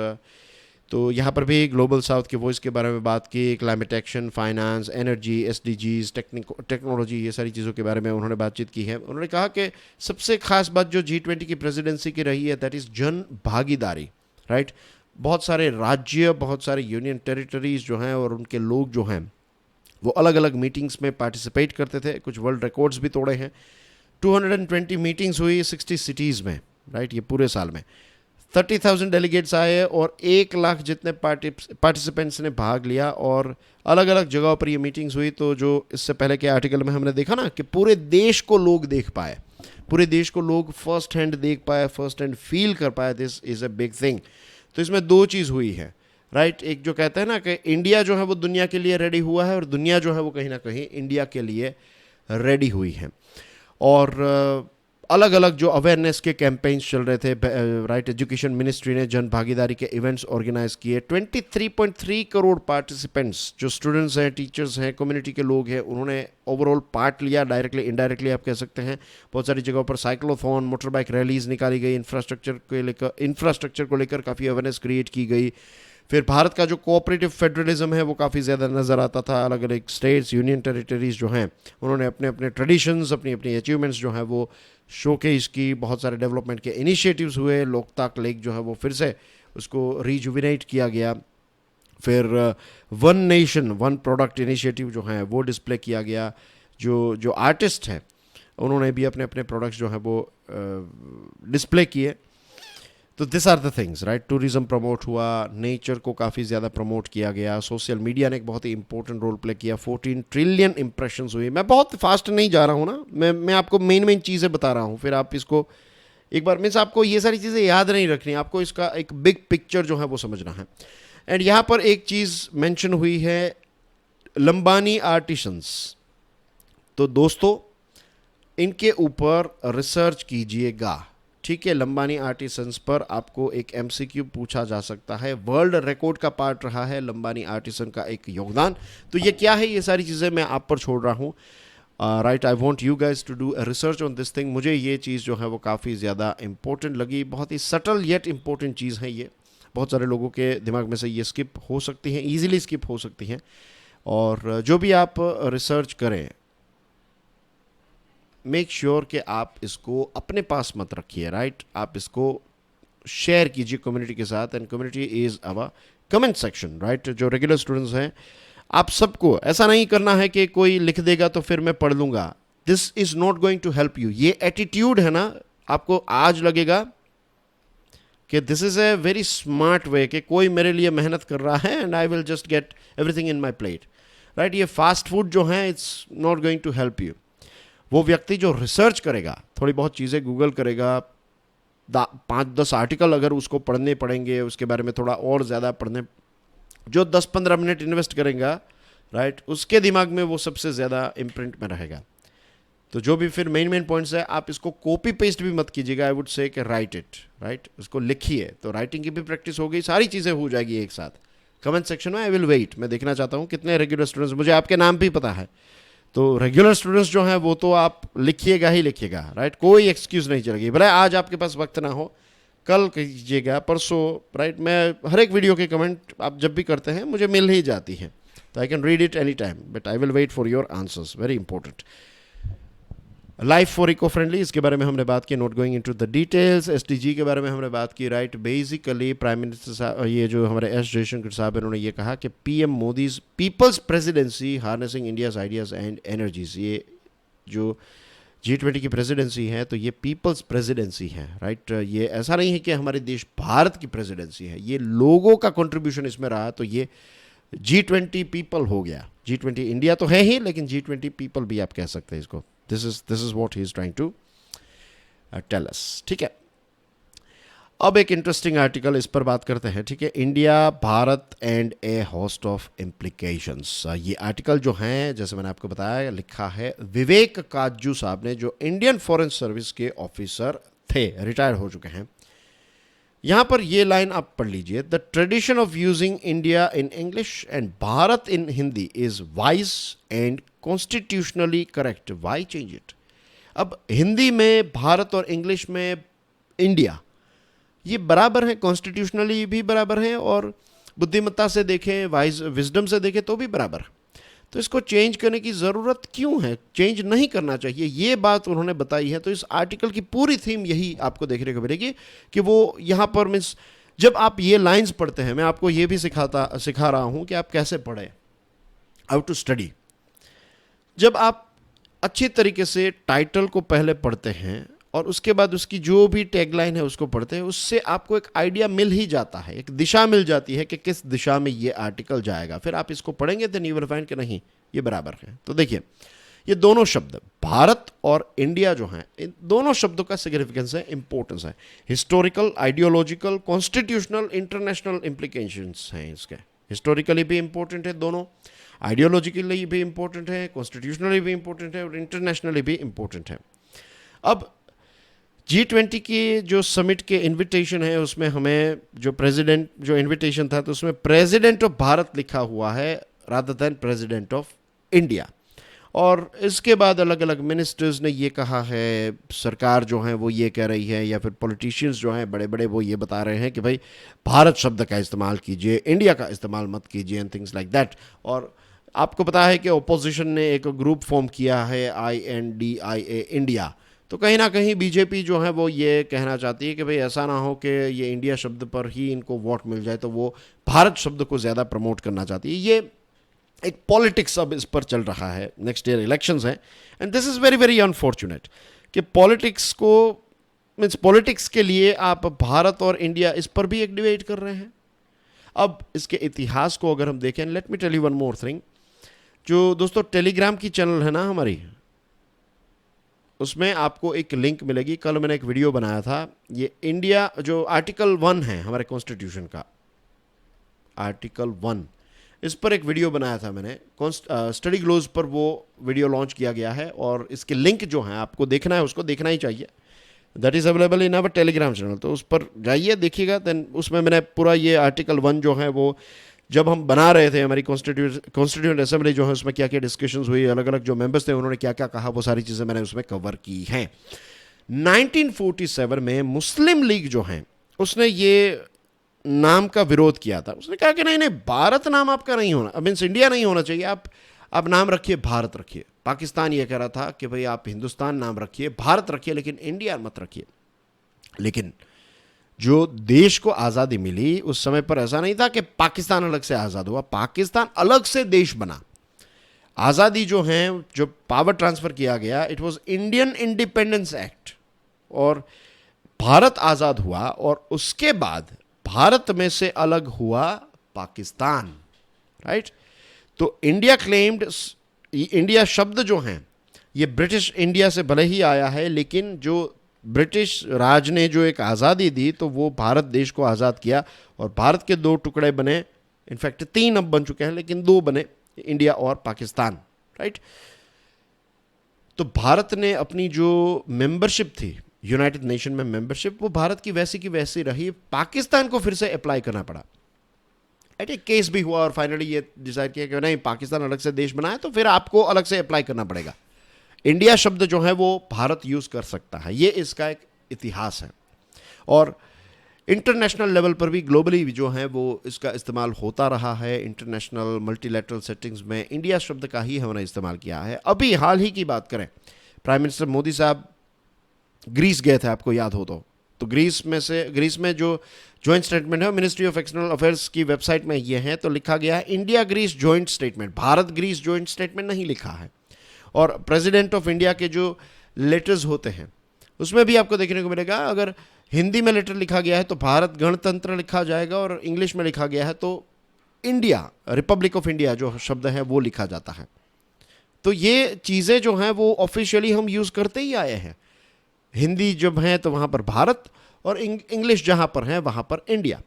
A: तो यहाँ पर भी ग्लोबल साउथ के वॉइस के बारे में बात की, climate action, finance, energy, SDGs, technology, ये सारी चीज़ों के बारे में उन्होंने बातचीत की है। उन्होंने कहा कि सबसे खास बात जो G20 की प्रेसिडेंसी की रही है दैट इज़ जन भागीदारी, राइट। बहुत सारे राज्य, बहुत सारे यूनियन टेरिटरीज जो हैं और उनके लोग जो हैं वो अलग अलग मीटिंग्स में पार्टिसिपेट करते थे, कुछ वर्ल्ड रिकॉर्ड्स भी तोड़े हैं। 220 मीटिंग्स हुई 60 सिटीज़ में, राइट, ये पूरे साल में 30,000 डेलीगेट्स आए और 1 लाख जितने पार्टिसिपेंट्स ने भाग लिया, और अलग अलग जगहों पर ये मीटिंग्स हुई। तो जो इससे पहले के आर्टिकल में हमने देखा ना कि पूरे देश को लोग देख पाए, पूरे देश को लोग फर्स्ट हैंड देख पाए, फर्स्ट हैंड फील कर पाए, this is a big thing. तो इसमें दो चीज़ हुई है, राइट। एक जो कहते हैं ना कि इंडिया जो है वो दुनिया के लिए रेडी हुआ है, और दुनिया जो है वो कहीं ना कहीं इंडिया के लिए रेडी हुई है। और अलग अलग जो अवेयरनेस के कैंपेन्स चल रहे थे, राइट, एजुकेशन मिनिस्ट्री ने जन भागीदारी के इवेंट्स ऑर्गेनाइज किए। 23.3 करोड़ पार्टिसिपेंट्स जो स्टूडेंट्स हैं, टीचर्स हैं, कम्युनिटी के लोग हैं, उन्होंने ओवरऑल पार्ट लिया, डायरेक्टली इनडायरेक्टली आप कह सकते हैं। बहुत सारी जगहों पर साइक्लोथॉन, मोटर बाइक रैलीज निकाली गई, इंफ्रास्ट्रक्चर को लेकर काफ़ी अवेयरनेस क्रिएट की गई। फिर भारत का जो कोऑपरेटिव फेडरलिज्म है वो काफ़ी ज़्यादा नज़र आता था। अलग अलग स्टेट्स, यूनियन टेरिटरीज जो हैं उन्होंने अपने अपने ट्रेडिशंस, अपनी अपनी अचीवमेंट्स जो हैं वो शोकेस की। बहुत सारे डेवलपमेंट के इनिशिएटिव्स हुए। लोकताक लेक जो है वो फिर से उसको रिजुविनेट किया गया। फिर one nation one product initiative जो है वो डिस्प्ले किया गया। जो आर्टिस्ट हैं उन्होंने भी अपने अपने प्रोडक्ट्स जो हैं वो डिस्प्ले किए। तो this are the things, right. Tourism promote हुआ, नेचर को काफ़ी ज़्यादा प्रमोट किया गया। सोशल मीडिया ने एक बहुत ही इंपॉर्टेंट रोल प्ले किया। 14 ट्रिलियन इंप्रेशंस हुई। मैं बहुत फास्ट नहीं जा रहा हूँ ना, मैं आपको मेन चीज़ें बता रहा हूँ, फिर आप इसको एक बार मीन्स आपको ये सारी चीज़ें याद नहीं रखनी, आपको इसका एक बिग पिक्चर जो है वो समझना है। एंड यहाँ पर एक चीज़ मेंशन हुई है, लंबानी आर्टिसंस। तो दोस्तों इनके ऊपर रिसर्च कीजिएगा, ठीक है। लंबानी आर्टिसंस पर आपको एक MCQ पूछा जा सकता है। वर्ल्ड रिकॉर्ड का पार्ट रहा है लंबानी आर्टिसन का एक योगदान। तो ये क्या है, ये सारी चीज़ें मैं आप पर छोड़ रहा हूँ, right. I want you guys to do a research on this thing. मुझे ये चीज़ जो है वो काफ़ी ज़्यादा इंपॉर्टेंट लगी। बहुत ही सटल येट इंपॉर्टेंट चीज़ है ये। बहुत सारे लोगों के दिमाग में से ये स्किप हो सकती हैं, ईजिली स्किप हो सकती हैं। और जो भी आप रिसर्च करें, मेक श्योर कि आप इसको अपने पास मत रखिए, राइट। आप इसको शेयर कीजिए कम्युनिटी के साथ। And community is our comment section, right. जो रेगुलर स्टूडेंट्स हैं, आप सबको ऐसा नहीं करना है कि कोई लिख देगा तो फिर मैं पढ़ लूँगा। This is not going to help you. ये एटीट्यूड है ना, आपको आज लगेगा कि this is a very smart way, कि कोई मेरे लिए मेहनत कर रहा है and I will just get everything in my plate, right. ये फास्ट फूड जो है it's not going to help you. वो व्यक्ति जो रिसर्च करेगा, थोड़ी बहुत चीज़ें गूगल करेगा, 5-10 आर्टिकल अगर उसको पढ़ने पड़ेंगे, उसके बारे में थोड़ा और ज़्यादा पढ़ने, जो 10-15 मिनट इन्वेस्ट करेगा, राइट, उसके दिमाग में वो सबसे ज़्यादा इम्प्रिंट में रहेगा। तो जो भी फिर मेन पॉइंट्स है, आप इसको कॉपी पेस्ट भी मत कीजिएगा। आई वुड से कि राइट इट, राइट, उसको लिखिए। तो राइटिंग की भी प्रैक्टिस हो गई, सारी चीज़ें हो जाएगी एक साथ। कमेंट सेक्शन में आई विल वेट। मैं देखना चाहता हूँ कितने रेगुलर स्टूडेंट्स, मुझे आपके नाम भी पता है। तो रेगुलर स्टूडेंट्स जो हैं वो तो आप लिखिएगा ही लिखिएगा, राइट। कोई एक्सक्यूज़ नहीं चलेगी। भले आज आपके पास वक्त ना हो, कल कीजिएगा, परसों, राइट। मैं हर एक वीडियो के कमेंट आप जब भी करते हैं मुझे मिल ही जाती हैं। तो I can read it any time, but I will wait for your answers, very important. Life for eco friendly, इसके बारे में हमने बात की, not going into the details. SDG के बारे में हमने बात की, राइट। बेसिकली प्राइम मिनिस्टर साहब, ये जो हमारे एस जयशंकर साहब, इन्होंने ये कहा कि PM Modi's people's presidency harnessing India's ideas and energies, ये जो G20 की प्रेसिडेंसी है तो ये पीपल्स प्रेसिडेंसी है, राइट। ये ऐसा नहीं है कि हमारे देश भारत की प्रेसिडेंसी है, ये लोगों का कंट्रीब्यूशन इसमें रहा, तो ये G20 पीपल हो गया। G20 इंडिया तो है ही, लेकिन G20 पीपल भी आप कह सकते हैं इसको। This is what he is trying to tell us, ठीक है। अब एक इंटरेस्टिंग आर्टिकल इस पर बात करते हैं, ठीक है। India Bharat and A host of implications, ये आर्टिकल जो है, जैसे मैंने आपको बताया, लिखा है विवेक काजू साहब ने, जो इंडियन फॉरेन सर्विस के ऑफिसर थे, रिटायर हो चुके हैं। यहां पर ये लाइन आप पढ़ लीजिए, the tradition of using India in English and Bharat in Hindi is wise and constitutionally correct, why change it. अब हिंदी में भारत और इंग्लिश में इंडिया, ये बराबर है, कॉन्स्टिट्यूशनली भी बराबर है, और बुद्धिमत्ता से देखें, वाइज विजडम से देखें तो भी बराबर है। तो इसको चेंज करने की ज़रूरत क्यों है, चेंज नहीं करना चाहिए, ये बात उन्होंने बताई है। तो इस आर्टिकल की पूरी थीम यही आपको देखने को मिलेगी कि वो यहाँ पर मीन्स, जब आप ये लाइंस पढ़ते हैं, मैं आपको ये भी सिखा रहा हूँ कि आप कैसे पढ़ें, हाउ टू स्टडी। जब आप अच्छी तरीके से टाइटल को पहले पढ़ते हैं और उसके बाद उसकी जो भी टैगलाइन है उसको पढ़ते हैं, उससे आपको एक आइडिया मिल ही जाता है, एक दिशा मिल जाती है कि किस दिशा में ये आर्टिकल जाएगा। फिर आप इसको पढ़ेंगे तो यू विल फाइंड कि नहीं, ये बराबर है। तो देखिए, ये दोनों शब्द भारत और इंडिया जो हैं, इन दोनों शब्दों का सिग्निफिकेंस है, इंपॉर्टेंस है, historical, ideological, constitutional, international implications हैं इसके। हिस्टोरिकली भी इंपॉर्टेंट है दोनों, आइडियोलॉजिकली भी इंपॉर्टेंट है, कॉन्स्टिट्यूशनली भी इंपॉर्टेंट है और इंटरनेशनली भी इंपॉर्टेंट है। अब G20 की जो समिट के इनविटेशन है, उसमें हमें जो इनविटेशन था, तो उसमें प्रेसिडेंट ऑफ भारत लिखा हुआ है rather than president of India. और इसके बाद अलग अलग मिनिस्टर्स ने ये कहा है, सरकार जो है वो ये कह रही है, या फिर पॉलिटिशियंस जो हैं बड़े बड़े, वो ये बता रहे हैं कि भाई भारत शब्द का इस्तेमाल कीजिए, इंडिया का इस्तेमाल मत कीजिए, एंड थिंग्स लाइक दैट। और आपको पता है कि ओपोजिशन ने एक ग्रुप फॉर्म किया है, INDIA इंडिया। तो कहीं ना कहीं बीजेपी जो है वो ये कहना चाहती है कि भाई ऐसा ना हो कि ये इंडिया शब्द पर ही इनको वोट मिल जाए, तो वो भारत शब्द को ज़्यादा प्रमोट करना चाहती है। ये एक पॉलिटिक्स अब इस पर चल रहा है, नेक्स्ट ईयर इलेक्शंस हैं, and this is very very unfortunate कि पॉलिटिक्स को मीन्स पॉलिटिक्स के लिए आप भारत और इंडिया इस पर भी एक डिबेट कर रहे हैं। अब इसके इतिहास को अगर हम देखें, let me tell you one more thing, जो दोस्तों टेलीग्राम की चैनल है ना हमारी, उसमें आपको एक लिंक मिलेगी। कल मैंने एक वीडियो बनाया था, ये इंडिया जो आर्टिकल 1 है हमारे कॉन्स्टिट्यूशन का, आर्टिकल 1, इस पर एक वीडियो बनाया था मैंने, स्टडी ग्लोज पर वो वीडियो लॉन्च किया गया है, और इसके लिंक जो है आपको देखना है, उसको देखना ही चाहिए। That is available in our Telegram channel, तो उस पर जाइए, देखिएगा। देन उसमें मैंने पूरा ये आर्टिकल 1 जो है वो, जब हम बना रहे थे हमारी कॉन्स्टिट्यूएंट असेंबली जो है, उसमें क्या क्या डिस्कशंस हुई, अलग अलग जो मेंबर्स थे उन्होंने क्या क्या कहा, वो सारी चीज़ें मैंने उसमें कवर की हैं। 1947 में मुस्लिम लीग जो है उसने ये नाम का विरोध किया था। उसने कहा कि नहीं नहीं, भारत नाम आपका नहीं होना, मीन्स इंडिया नहीं होना चाहिए, आप नाम रखिए, भारत रखिए। पाकिस्तान ये कह रहा था कि भाई आप हिंदुस्तान नाम रखिए, भारत रखिए, लेकिन इंडिया मत रखिए। लेकिन जो देश को आज़ादी मिली उस समय पर ऐसा नहीं था कि पाकिस्तान अलग से आज़ाद हुआ, पाकिस्तान अलग से देश बना। आज़ादी जो है, जो पावर ट्रांसफ़र किया गया, it was Indian independence act, और भारत आज़ाद हुआ, और उसके बाद भारत में से अलग हुआ पाकिस्तान, राइट। तो इंडिया क्लेम्ड, इंडिया शब्द जो हैं ये ब्रिटिश इंडिया से भले ही आया है, लेकिन जो ब्रिटिश राज ने जो एक आज़ादी दी, तो वो भारत देश को आज़ाद किया, और भारत के 2 टुकड़े बने, इनफैक्ट 3 अब बन चुके हैं, लेकिन 2 बने, इंडिया और पाकिस्तान, राइट। तो भारत ने अपनी जो मेंबरशिप थी यूनाइटेड नेशन में, मेंबरशिप, वो भारत की वैसी रही, पाकिस्तान को फिर से अप्लाई करना पड़ा। एक केस भी हुआ और फाइनली ये डिसाइड किया कि नहीं, पाकिस्तान अलग से देश बनाए तो फिर आपको अलग से अप्लाई करना पड़ेगा, इंडिया शब्द जो है वो भारत यूज़ कर सकता है। ये इसका एक इतिहास है। और इंटरनेशनल लेवल पर भी ग्लोबली भी जो है वो इसका इस्तेमाल होता रहा है। इंटरनेशनल मल्टीलैटरल सेटिंग्स में इंडिया शब्द का ही हमने इस्तेमाल किया है। अभी हाल ही की बात करें, प्राइम मिनिस्टर मोदी साहब ग्रीस गए थे, आपको याद हो तो ग्रीस में जो ज्वाइंट स्टेटमेंट है मिनिस्ट्री ऑफ एक्सटर्नल अफेयर्स की वेबसाइट में ये है, तो लिखा गया है India Greece joint statement, Bharat Greece joint statement नहीं लिखा है। और प्रेसिडेंट ऑफ इंडिया के जो लेटर्स होते हैं उसमें भी आपको देखने को मिलेगा, अगर हिंदी में लेटर लिखा गया है तो भारत गणतंत्र लिखा जाएगा, और इंग्लिश में लिखा गया है तो इंडिया, रिपब्लिक ऑफ इंडिया जो शब्द है वो लिखा जाता है। तो ये चीज़ें जो हैं वो ऑफिशियली हम यूज़ करते ही आए हैं। हिंदी जब है तो वहाँ पर भारत, और इंग्लिश जहाँ पर है वहाँ पर इंडिया।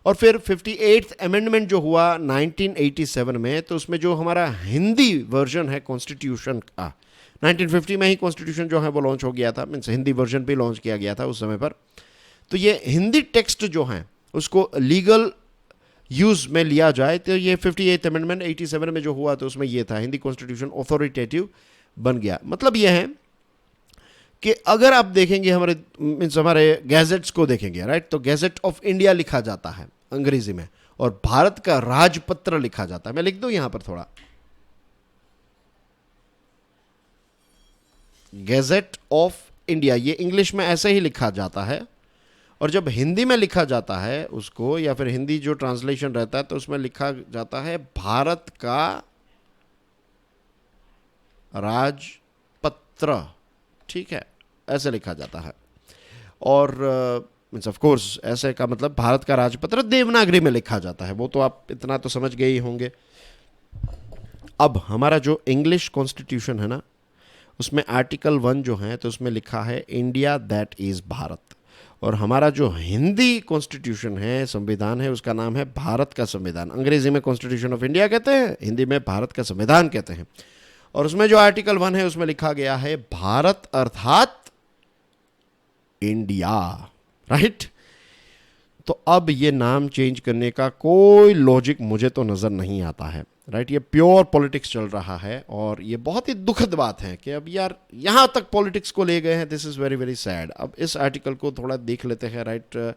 A: और फिर 58th अमेंडमेंट जो हुआ 1987 में, तो उसमें जो हमारा हिंदी वर्जन है कॉन्स्टिट्यूशन का, 1950 में ही कॉन्स्टिट्यूशन जो है वो लॉन्च हो गया था, मीन्स हिंदी वर्जन भी लॉन्च किया गया था उस समय पर। तो ये हिंदी टेक्स्ट जो है उसको लीगल यूज़ में लिया जाए, तो ये 58th अमेंडमेंट 87 में जो हुआ तो उसमें ये था, हिंदी कॉन्स्टिट्यूशन ऑथोरिटेटिव बन गया। मतलब ये है कि अगर आप देखेंगे हमारे मीन्स हमारे गैजेट्स को देखेंगे, राइट, तो गैजेट ऑफ इंडिया लिखा जाता है अंग्रेजी में, और भारत का राजपत्र लिखा जाता है। मैं लिख दूं यहां पर थोड़ा, गैजेट ऑफ इंडिया, ये इंग्लिश में ऐसे ही लिखा जाता है, और जब हिंदी में लिखा जाता है उसको, या फिर हिंदी जो ट्रांसलेशन रहता है तो उसमें लिखा जाता है भारत का राजपत्र, ठीक है, ऐसे लिखा जाता है। और मीन्स ऑफ कोर्स ऐसे का मतलब भारत का राजपत्र देवनागरी में लिखा जाता है, वो तो आप इतना तो समझ गए ही होंगे। अब हमारा जो इंग्लिश कॉन्स्टिट्यूशन है ना, उसमें आर्टिकल 1 जो है तो उसमें लिखा है इंडिया दैट इज भारत, और हमारा जो हिंदी कॉन्स्टिट्यूशन है, संविधान है, उसका नाम है भारत का संविधान। अंग्रेजी में कॉन्स्टिट्यूशन ऑफ इंडिया कहते हैं, हिंदी में भारत का संविधान कहते हैं। और उसमें जो आर्टिकल 1 है उसमें लिखा गया है भारत अर्थात इंडिया, राइट। तो अब ये नाम चेंज करने का कोई लॉजिक मुझे तो नजर नहीं आता है, राइट। ये प्योर पॉलिटिक्स चल रहा है, और ये बहुत ही दुखद बात है कि अब यार यहां तक पॉलिटिक्स को ले गए हैं। This is very very sad. अब इस आर्टिकल को थोड़ा देख लेते हैं, राइट।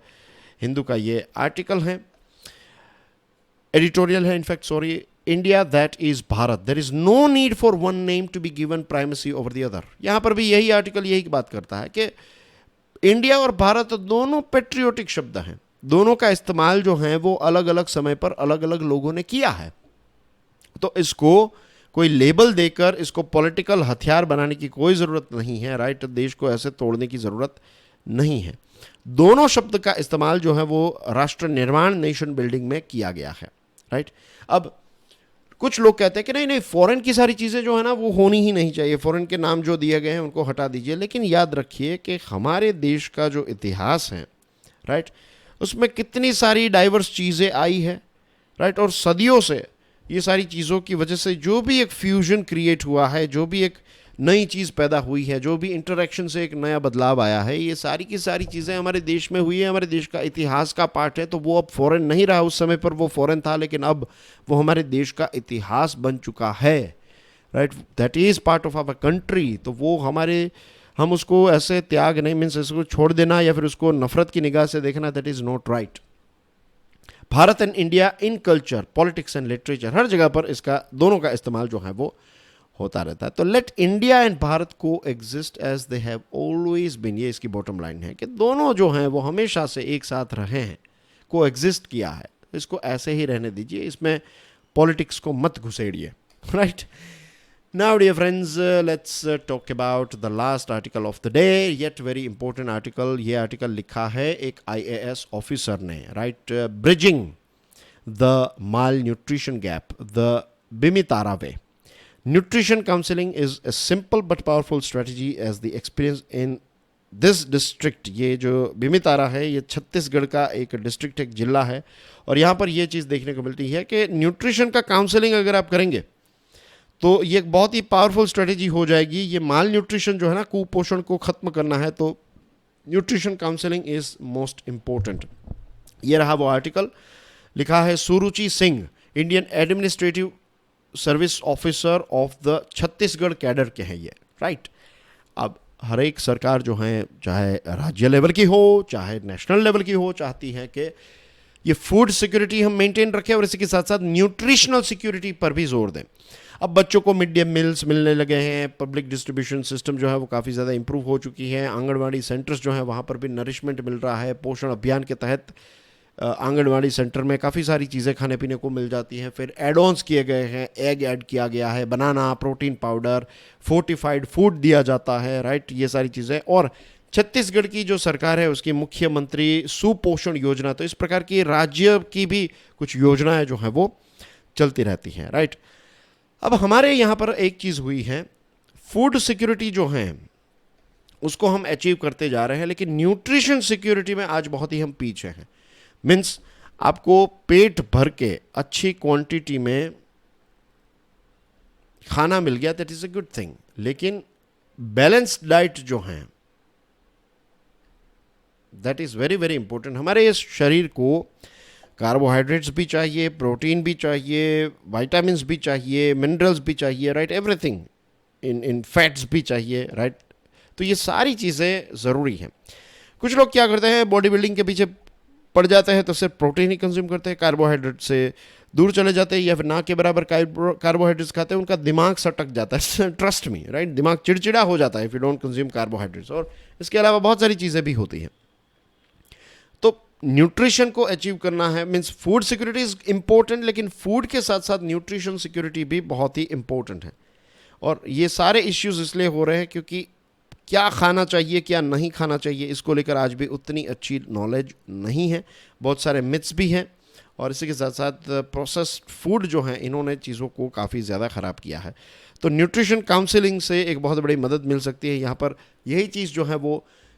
A: हिंदू का ये आर्टिकल है, एडिटोरियल है in fact, sorry, India that is Bharat, there is no need for one name to be given primacy over the other. यहां पर भी यही आर्टिकल यही बात करता है कि इंडिया और भारत दोनों पेट्रियोटिक शब्द हैं, दोनों का इस्तेमाल जो है वो अलग अलग समय पर अलग अलग लोगों ने किया है। तो इसको कोई लेबल देकर इसको पॉलिटिकल हथियार बनाने की कोई ज़रूरत नहीं है, राइट। देश को ऐसे तोड़ने की ज़रूरत नहीं है। दोनों शब्द का इस्तेमाल जो है वो राष्ट्र निर्माण, नेशन बिल्डिंग में किया गया है, राइट। अब कुछ लोग कहते हैं कि नहीं नहीं, फॉरेन की सारी चीज़ें जो है ना वो होनी ही नहीं चाहिए, फॉरेन के नाम जो दिए गए हैं उनको हटा दीजिए। लेकिन याद रखिए कि हमारे देश का जो इतिहास है, राइट, उसमें कितनी सारी डाइवर्स चीज़ें आई है, राइट। और सदियों से ये सारी चीज़ों की वजह से जो भी एक फ्यूजन क्रिएट हुआ है, जो भी एक नई चीज़ पैदा हुई है, जो भी इंटरेक्शन से एक नया बदलाव आया है, ये सारी की सारी चीज़ें हमारे देश में हुई है, हमारे देश का इतिहास का पार्ट है। तो वो अब फॉरेन नहीं रहा, उस समय पर वो फॉरेन था, लेकिन अब वो हमारे देश का इतिहास बन चुका है, right. That is part of our country. तो वो हम उसको ऐसे त्याग नहीं, मीन्स इसको छोड़ देना या फिर उसको नफरत की निगाह से देखना, that is not right. Bharat and India in culture, politics and literature, हर जगह पर इसका दोनों का इस्तेमाल जो है वो होता रहता है। तो लेट इंडिया एंड भारत को exist as they have always been, ये इसकी बॉटम लाइन है कि दोनों जो हैं वो हमेशा से एक साथ रहे हैं, को एग्जिस्ट किया है, इसको ऐसे ही रहने दीजिए, इसमें पॉलिटिक्स को मत घुसेड़िए, right. Now dear friends, let's talk about the last article of the day, yet very important article. ये आर्टिकल लिखा है एक IAS ऑफिसर ने, right. Bridging the malnutrition gap the Bemetara way, nutrition counseling is a simple but powerful strategy as the experience in this district। ये जो बिमितारा है ये छत्तीसगढ़ का एक डिस्ट्रिक्ट, एक जिला है, और यहाँ पर ये चीज़ देखने को मिलती है कि न्यूट्रिशन का काउंसलिंग अगर आप करेंगे तो ये एक बहुत ही पावरफुल स्ट्रेटेजी हो जाएगी। ये माल न्यूट्रिशन जो है ना, कुपोषण को ख़त्म करना है, तो nutrition counselling is most important. ये रहा वो आर्टिकल, लिखा है Suruchi Singh, Indian administrative service officer of the Chhattisgarh cadre के हैं ये, राइट। अब हर एक सरकार जो है, चाहे राज्य लेवल की हो चाहे नेशनल लेवल की हो, चाहती है कि ये फूड सिक्योरिटी हम मेंटेन रखें और इसी के साथ साथ न्यूट्रिशनल सिक्योरिटी पर भी जोर दें। अब बच्चों को मिड डे मील्स मिलने लगे हैं, पब्लिक डिस्ट्रीब्यूशन सिस्टम जो है वो काफ़ी ज़्यादा इंप्रूव हो चुकी है, आंगनवाड़ी सेंटर्स जो हैं वहाँ पर भी नरिशमेंट मिल रहा है। पोषण अभियान के तहत आंगनवाड़ी सेंटर में काफ़ी सारी चीज़ें खाने पीने को मिल जाती हैं। फिर एड ऑन्स किए गए हैं, एग ऐड किया गया है, बनाना, प्रोटीन पाउडर, फोर्टिफाइड फूड दिया जाता है, राइट, ये सारी चीज़ें। और छत्तीसगढ़ की जो सरकार है उसकी मुख्यमंत्री सुपोषण योजना, तो इस प्रकार की राज्य की भी कुछ योजनाएं जो हैं वो चलती रहती हैं, राइट। अब हमारे यहाँ पर एक चीज़ हुई है, फूड सिक्योरिटी जो है उसको हम अचीव करते जा रहे हैं, लेकिन न्यूट्रिशन सिक्योरिटी में आज बहुत ही हम पीछे हैं। मीन्स आपको पेट भर के अच्छी क्वांटिटी में खाना मिल गया, that is a good thing, लेकिन बैलेंस्ड डाइट जो है that is very very important. हमारे इस शरीर को कार्बोहाइड्रेट्स भी चाहिए, प्रोटीन भी चाहिए, विटामिन्स भी चाहिए, मिनरल्स भी चाहिए, राइट, एवरीथिंग इन फैट्स भी चाहिए, राइट। तो ये सारी चीज़ें ज़रूरी हैं। कुछ लोग क्या करते हैं, बॉडी बिल्डिंग के पीछे पड़ जाते हैं तो सिर्फ प्रोटीन ही कंज्यूम करते हैं, कार्बोहाइड्रेट से दूर चले जाते हैं, या फिर ना के बराबर कार्बोहाइड्रेट्स खाते हैं, उनका दिमाग सटक जाता है। ट्रस्ट मी, राइट, दिमाग चिड़चिड़ा हो जाता है if you don't consume carbohydrates. और इसके अलावा बहुत सारी चीज़ें भी होती हैं। तो न्यूट्रिशन को अचीव करना है, means food security is important, लेकिन फूड के साथ साथ न्यूट्रिशन सिक्योरिटी भी बहुत ही इंपॉर्टेंट है। और ये सारे इश्यूज इसलिए हो रहे हैं क्योंकि क्या खाना चाहिए क्या नहीं खाना चाहिए इसको लेकर आज भी उतनी अच्छी नॉलेज नहीं है, बहुत सारे मिथ्स भी हैं। और इसी के साथ साथ प्रोसेस्ड फूड जो हैं इन्होंने चीज़ों को काफ़ी ज़्यादा ख़राब किया है। तो न्यूट्रिशन काउंसलिंग से एक बहुत बड़ी मदद मिल सकती है। यहाँ पर यही चीज़ जो है वो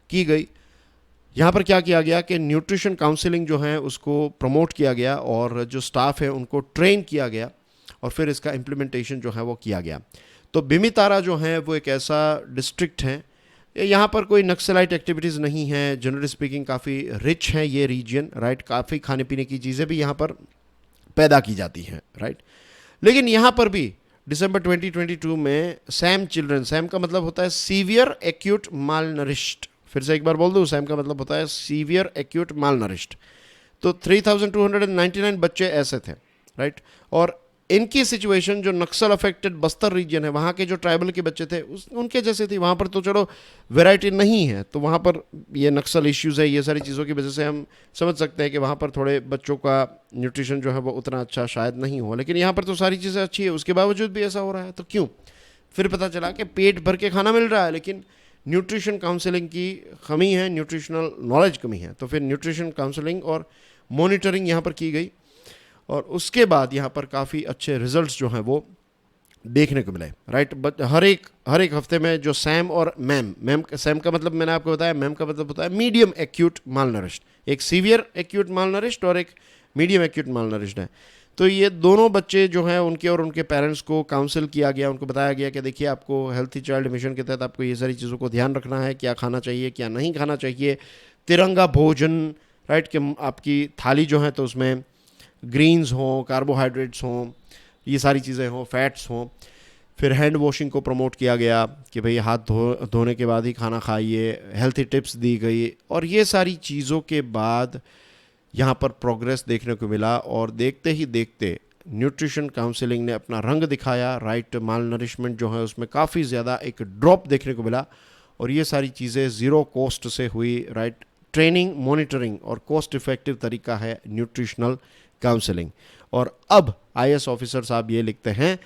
A: की गई। यहाँ पर क्या किया गया कि न्यूट्रिशन काउंसलिंग जो है उसको प्रमोट किया गया और जो स्टाफ है उनको ट्रेन किया गया और फिर इसका इम्प्लीमेंटेशन जो है वो किया गया। तो बेमेतरा जो है वो एक ऐसा डिस्ट्रिक्ट है, यहाँ पर कोई नक्सलाइट एक्टिविटीज़ नहीं है, जनरली स्पीकिंग काफ़ी रिच है ये रीजन, राइट, काफ़ी खाने पीने की चीज़ें भी यहाँ पर पैदा की जाती हैं, राइट। लेकिन यहाँ पर भी दिसंबर 2022 में सैम चिल्ड्रन, सैम का मतलब होता है सीवियर एक्यूट माल नरिश्ड, फिर से एक बार बोल दूँ, सैम का मतलब होता है सीवियर एक्यूट माल नरिश्ड। तो 3299 बच्चे ऐसे थे, राइट। और इनकी सिचुएशन जो नक्सल अफेक्टेड बस्तर रीजन है वहाँ के जो ट्राइबल के बच्चे थे उनके जैसे थी। वहाँ पर तो चलो वैरायटी नहीं है, तो वहाँ पर ये नक्सल इश्यूज़ है, ये सारी चीज़ों की वजह से हम समझ सकते हैं कि वहाँ पर थोड़े बच्चों का न्यूट्रिशन जो है वो उतना अच्छा शायद नहीं हो। लेकिन यहाँ पर तो सारी चीज़ें अच्छी है, उसके बावजूद भी ऐसा हो रहा है। तो क्यों? फिर पता चला कि पेट भर के खाना मिल रहा है लेकिन न्यूट्रिशन काउंसलिंग की कमी है, न्यूट्रिशनल नॉलेज कमी है। तो फिर न्यूट्रिशन काउंसलिंग और मॉनिटरिंग यहाँ पर की गई और उसके बाद यहाँ पर काफ़ी अच्छे रिजल्ट्स जो हैं वो देखने को मिले, राइट। बट हर एक हफ्ते में जो सैम और मैम सैम का मतलब मैंने आपको बताया, मैम का मतलब होता है मीडियम एक्यूट माल नरिश्ड, एक सीवियर एक्यूट माल नरिश्ड और एक मीडियम एक्यूट माल नरिश्ड है। तो ये दोनों बच्चे जो हैं उनके और उनके पेरेंट्स को काउंसिल किया गया, उनको बताया गया कि देखिए आपको हेल्थी चाइल्ड मिशन के तहत आपको ये सारी चीज़ों को ध्यान रखना है, क्या खाना चाहिए क्या नहीं खाना चाहिए, तिरंगा भोजन, राइट, कि आपकी थाली जो है तो उसमें ग्रीन्स हों, कार्बोहाइड्रेट्स हों, ये सारी चीज़ें हों, फैट्स हों। फिर हैंड वॉशिंग को प्रमोट किया गया कि भाई हाथ धोने के बाद ही खाना खाइए, हेल्थी टिप्स दी गई और ये सारी चीज़ों के बाद यहाँ पर प्रोग्रेस देखने को मिला। और देखते ही देखते न्यूट्रिशन काउंसलिंग ने अपना रंग दिखाया, राइट। माल नरिशमेंट जो है उसमें काफ़ी ज़्यादा एक ड्रॉप देखने को मिला और ये सारी चीज़ें ज़ीरो कॉस्ट से हुई, राइट। ट्रेनिंग, मॉनिटरिंग और कॉस्ट इफेक्टिव तरीका है न्यूट्रिशनल काउंसलिंग। और अब आईएएस ऑफिसर साहब ये लिखते हैं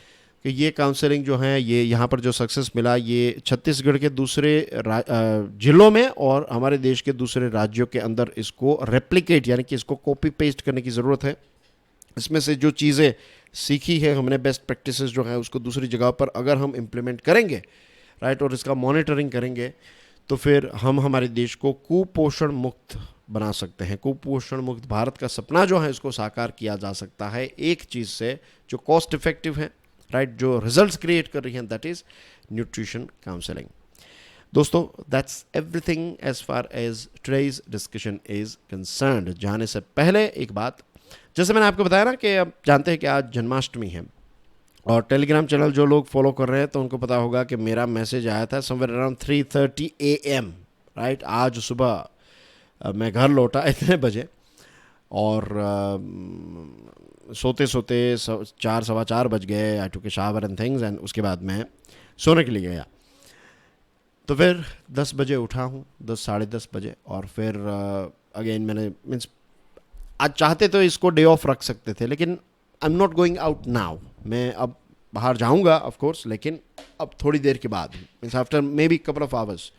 A: कि ये काउंसलिंग जो है ये यहाँ पर जो सक्सेस मिला ये छत्तीसगढ़ के दूसरे जिलों में और हमारे देश के दूसरे राज्यों के अंदर इसको रेप्लिकेट यानी कि इसको कॉपी पेस्ट करने की ज़रूरत है। इसमें से जो चीज़ें सीखी है हमने, बेस्ट प्रैक्टिसेस जो है उसको दूसरी जगह पर अगर हम इम्प्लीमेंट करेंगे, राइट, और इसका मॉनिटरिंग करेंगे तो फिर हम हमारे देश को कुपोषण मुक्त बना सकते हैं। कुपोषण मुक्त भारत का सपना जो है इसको साकार किया जा सकता है एक चीज़ से जो कॉस्ट इफेक्टिव है, राइट, जो रिजल्ट्स क्रिएट कर रही हैं, दैट इज़ न्यूट्रिशन काउंसलिंग। दोस्तों, that's everything as far as today's discussion is concerned. जाने से पहले एक बात, जैसे मैंने आपको बताया ना कि आप जानते हैं कि आज जन्माष्टमी है और टेलीग्राम चैनल जो लोग फॉलो कर रहे हैं तो उनको पता होगा कि मेरा मैसेज आया था समवेयर अराउंड 3:30 AM, राइट। आज सुबह मैं घर लौटा इतने बजे, और सोते सोते 4 सवा 4 बज गए। आई टुक ए शावर एंड थिंग्स, एंड उसके बाद मैं सोने के लिए गया। तो फिर 10 बजे उठा हूँ, 10 साढ़े 10 बजे, और फिर अगेन मैंने मीन्स आज चाहते तो इसको डे ऑफ रख सकते थे, लेकिन I am not going out now. मैं अब बाहर जाऊंगा ऑफ कोर्स, लेकिन अब थोड़ी देर के बाद, means after may be couple of hours.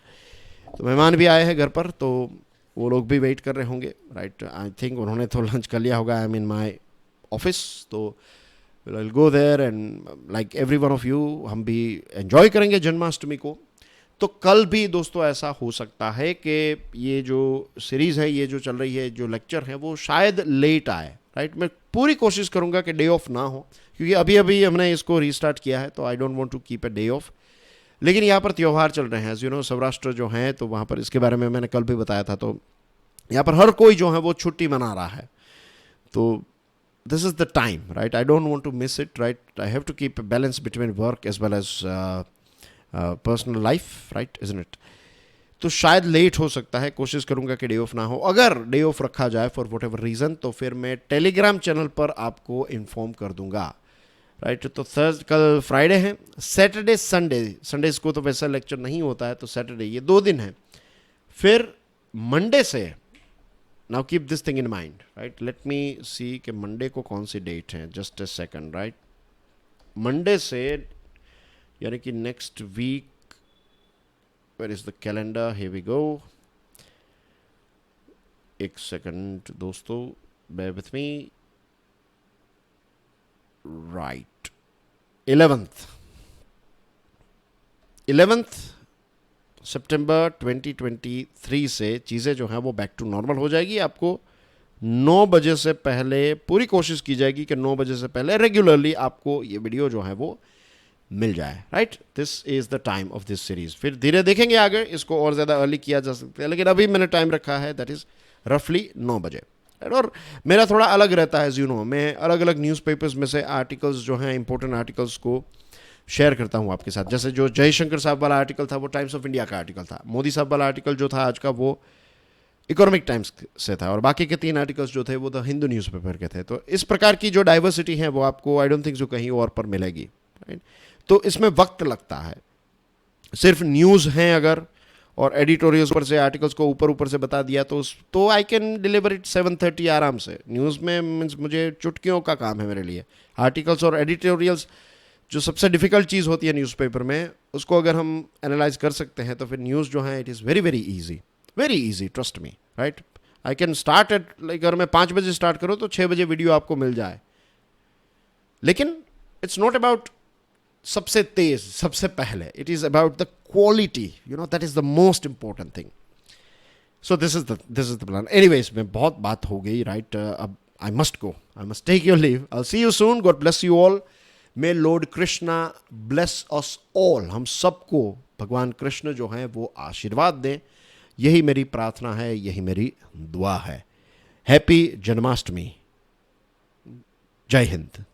A: तो मेहमान भी आए हैं घर पर, तो वो लोग भी वेट कर रहे होंगे, राइट। आई थिंक उन्होंने तो लंच कर लिया होगा। I am in my office, तो I will go there and like every one of you हम भी एंजॉय करेंगे जन्माष्टमी को। तो कल भी दोस्तों ऐसा हो सकता है कि ये जो सीरीज़ है, ये जो चल रही है, जो लेक्चर है, वो शायद लेट आए, राइट। मैं पूरी कोशिश करूंगा कि डे ऑफ ना हो, क्योंकि अभी अभी हमने इसको रीस्टार्ट किया है, तो I don't want to keep a day off. लेकिन यहाँ पर त्यौहार चल रहे हैं, यू नो, सौराष्ट्र जो हैं, तो वहाँ पर इसके बारे में मैंने कल भी बताया था। तो यहाँ पर हर कोई जो है वो छुट्टी मना रहा है, तो this is the time, right. I don't want to miss it, right. I have to keep a balance between work as well as personal life, right, isn't it. तो शायद लेट हो सकता है, कोशिश करूंगा कि डे ऑफ ना हो। अगर डे ऑफ रखा जाए फॉर वट एवर रीज़न, तो फिर मैं टेलीग्राम चैनल पर आपको इन्फॉर्म कर दूंगा, राइट। तो कल फ्राइडे है, सैटरडे संडे, संडेज को तो वैसा लेक्चर नहीं होता है, तो सैटरडे, ये 2 दिन है। फिर मंडे से, now keep this thing in mind, right. Let me see कि मंडे को कौन सी डेट है, just a second, right. Monday से यानी कि next week, where is the calendar, here we go. एक सेकंड दोस्तों, bear with me, right. 11th सितंबर 2023 से चीज़ें जो हैं वो बैक टू नॉर्मल हो जाएगी। आपको 9 बजे से पहले पूरी कोशिश की जाएगी कि 9 बजे से पहले रेगुलरली आपको ये वीडियो जो है वो मिल जाए, right. This is the time of this series. फिर धीरे देखेंगे आगे, इसको और ज़्यादा अर्ली किया जा सकता है, लेकिन अभी मैंने टाइम रखा है, दैट इज़ रफली 9 बजे। और मेरा थोड़ा अलग रहता है, यू नो, मैं अलग अलग न्यूज़पेपर्स में से आर्टिकल्स जो हैं, इंपॉर्टेंट आर्टिकल्स को शेयर करता हूं आपके साथ। जैसे जो जयशंकर साहब वाला आर्टिकल था, वो टाइम्स ऑफ इंडिया का आर्टिकल था। मोदी साहब वाला आर्टिकल जो था आज का, वो इकोनॉमिक टाइम्स से था, और बाकी के 3 आर्टिकल्स जो थे वो द हिंदू न्यूज़पेपर के थे। तो इस प्रकार की जो डाइवर्सिटी है वो आपको आई डोंट थिंक जो कहीं और पर मिलेगी, राइट। तो इसमें वक्त लगता है। सिर्फ न्यूज़ हैं अगर, और एडिटोरियल्स पर से आर्टिकल्स को ऊपर ऊपर से बता दिया, तो आई कैन डिलीवर इट 7:30 आराम से। न्यूज़ में मीन्स मुझे चुटकियों का काम है मेरे लिए। आर्टिकल्स और एडिटोरियल्स जो सबसे डिफिकल्ट चीज़ होती है न्यूज़पेपर में, उसको अगर हम एनालाइज कर सकते हैं, तो फिर न्यूज़ जो है it is very very easy, trust me, right. I can start at, like अगर मैं 5 बजे स्टार्ट करूँ तो 6 बजे वीडियो आपको मिल जाए। लेकिन इट्स नॉट अबाउट सबसे तेज, सबसे पहले, it is about the quality, you know, that is the most important thing. So this is the plan. Anyways, में बहुत बात हो गई, राइट। अब I must take your leave. I see you soon. God bless you all. May Lord Krishna bless us all. हम सबको भगवान कृष्ण जो हैं वो आशीर्वाद दें, यही मेरी प्रार्थना है, यही मेरी दुआ है। हैप्पी जन्माष्टमी। जय हिंद।